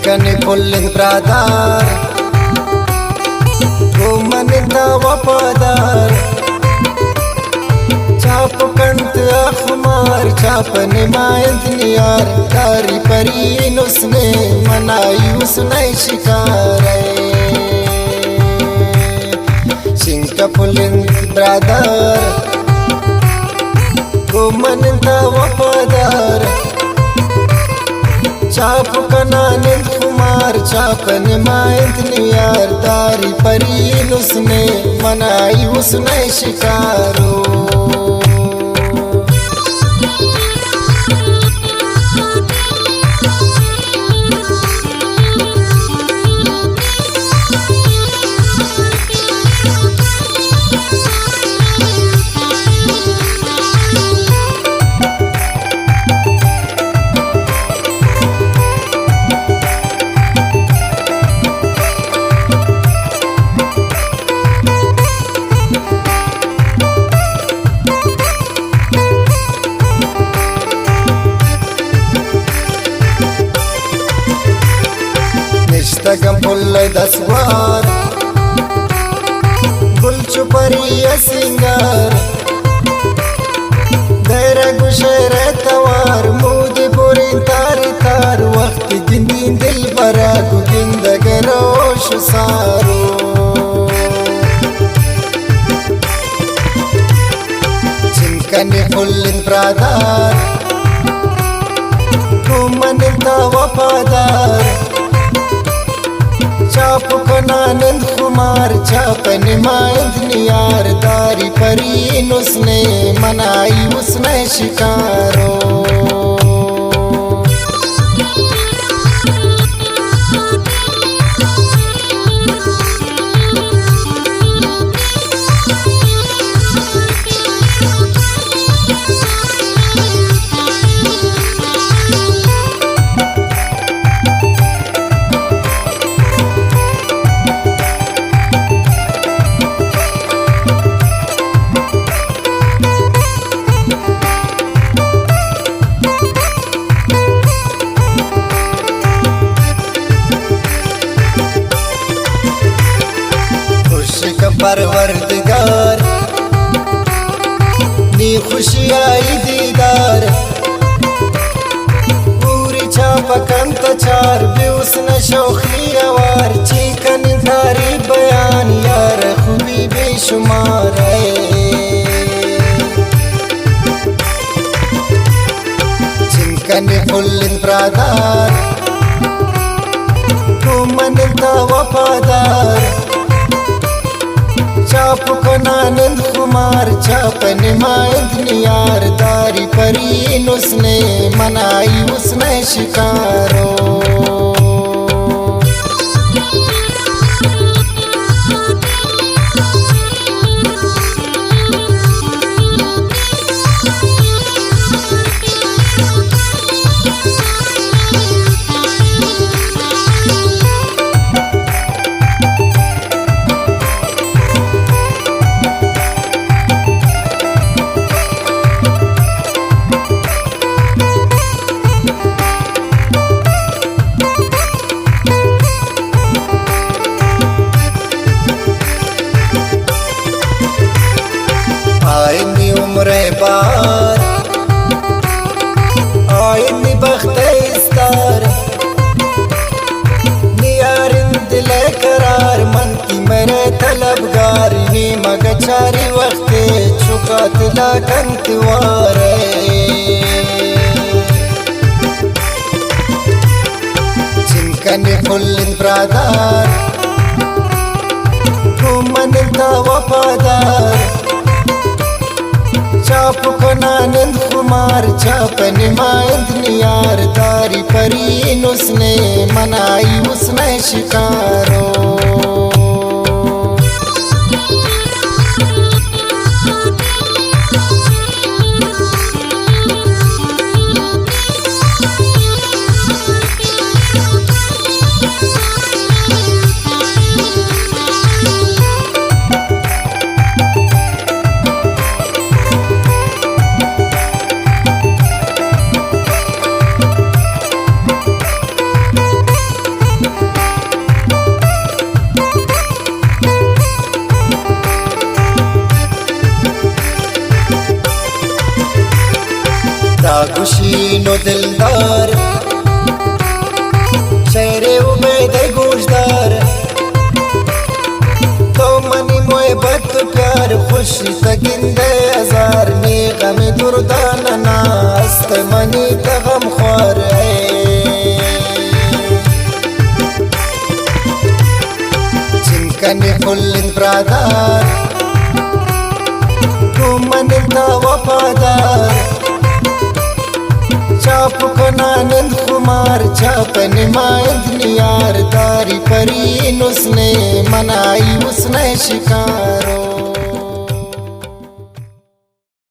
Cinkani kullin bradar Gomaninda wapadar Chap kant akhmar Chap nimayant niyar Dari parin usne Manayi usne shikare Cinka kullin bradar Gomaninda wapadar चाप कनानिंद कुमार चाप निमायंत नियार दारी परीन उसने मनाई उसने शिकारो Nishtagam pullai daswar Gul chupariya singar Daira gushere tawar Moodi burin tari tar Waqti gindin dil bara Guginda garosh saro Cinkani pullin bradar Kumaninda wapadar चाप कनानिंद कुमार चाप निमायंत नियार दारी परीन उसने मनाई उसने शिकारो परवरदिगार नी खुशी आई दीदार पूरी छाप कंत चार बेउसन शौखी आवार चीकन धारी बयान यार खूबी बेशुमार है चिंकन फुल्लिन ब्रादार कुमनिंदा वफादार चाप कनानिंद कुमार चाप निमायंत नियार दारी परीन उसने मनाई उसने शिकारो आईनी उम्रे बार आईनी बख्ते इस्तार नियारिन दिले करार मन की मेरे तलबगार नी मगचारी वक्ते चुका दिला कंतवार चिंकनी फुल्लिन ब्रादार कुमनिंदा वफादार चाप कनानिंद कुमार चाप निमायंत नियार दारी परीन उसने मनाई उसने शिकारो गुशीनो दिलदार शेरे उमेद गोशदार तो मनी मोहब्बत प्यार खुशी तगिंदे हजार ने गम दुर्दाना ना अस्त मनी तगम ख्वार जिनकने कुल्लिन ब्रादार तू मन दा वफादार चाप कनानंद कुमार चापन मायंद नियार तारी परी उसने मनाई उसने शिकारो।